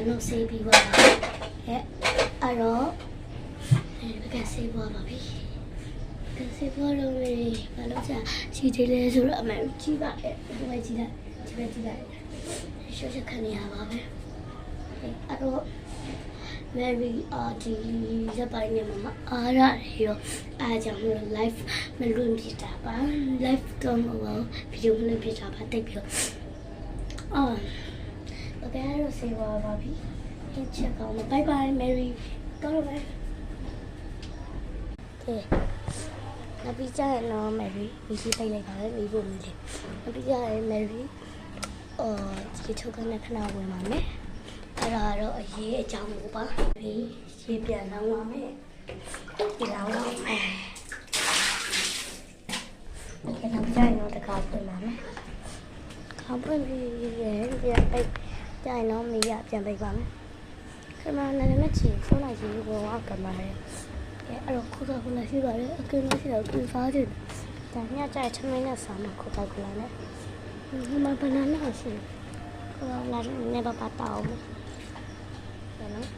နှုတ်ဆေးပြီးပါရဲ့အဲ့တော့ကဆေးပွားပါပြီကဆေးပွားတော့လေဘာလို့ကြာရှိသေးလဲဆိုတော့အမေကြည့်ပါရဲ့ဒီမှာကြည့်လိုက်ရှေ့ချက်ခံရပါပဲအဲ့တော့ Mary ဒီဇပိုင်းနဲ့မအားရတယ်ရောအားကြောင့် live မလွန်ပြတာပါ live တော့မဟုတ်ဗီဒီယိုမလွန်ပြတာပါတိတ်ပြီးတော့โอเคတော့ဆေးပွားပါပြီချက်ကောင်းပါ bye bye Mary တော့ပဲကဲနောက်ပြီးကြရင်တော့ Mary မိရှိပိတ်လိုက်ပါလေမိဖို့မိလေနောက်ပြီးကြရင် Mary ဒီထုတ်ကနေခဏဝင်ပါမယ်အဲ့ဒါတော့အရေးအကြောင်းကိုပါပြီးရေပြန်လောင်းပါမယ်ဒီလောင်းတော့မယ်ဒီနောက်ကြရင်တော့တကားပြင်ပါမယ်ခေါင်းပွင့်ပြီးရင်ပြန်ပိတ်ကြရင်တော့မိရပြန်ပိတ်ပါမယ်ခဏနဲ့မချီဖုန်းလိုက်ကြည့်ဘောကကမားရဲ့အဲ့တော့ခုလာရှိပါလေအကင်းမရှိတော့သူစားကြည့်ဒါညကြိုက်ချမင်းနဲ့စားမှာခုကလာနဲ့ဒီမှာဘနာနာရှိလာနေပါပါတောင်းနော်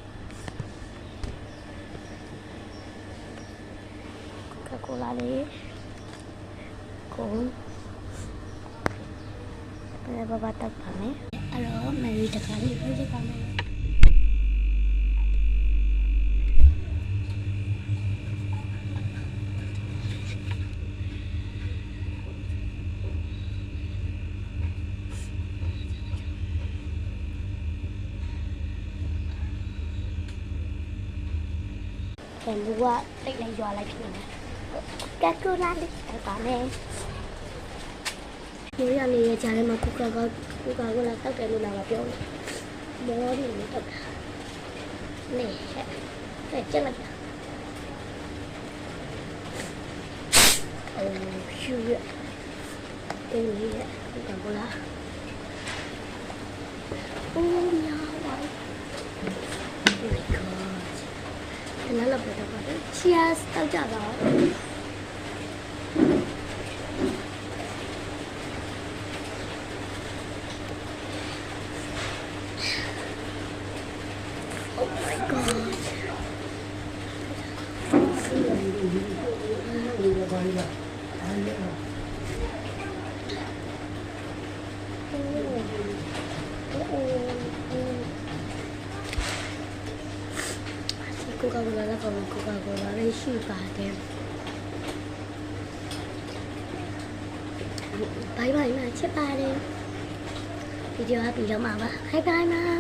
ကိုလာလေးကိုဘယ်ဘာတက်ပါမယ်အဲ့တော့ Mary တခါလေးပြေးပါမယ်เป็นรู้ว่าติดในยัวอะไรผิดนะแกก็ร้านดิแต่ป่าแม่ดูอย่างนี้จะให้มาคุกก็แล้วตั้งแต่ดูหนังมาเปรี้ยวโม้ดิมันตกนี่แต่เจ้ามันชิวอ่ะเอ็งนี่แหละแต่โบราณโอ้ยาวไปแล้วเราไปทำอะไร Cheers ตั้งใจแล้วOh my god ကိုကာကိုလာလည်းကောင်းကိုကာကိုလာလည်းရှိပါတယ်ဘိုင်ဘိုင်မှာချစ်ပါတယ်ဗီဒီယိုကပြီးတော့မှာပါဘိုင်ဘိုင်မှာ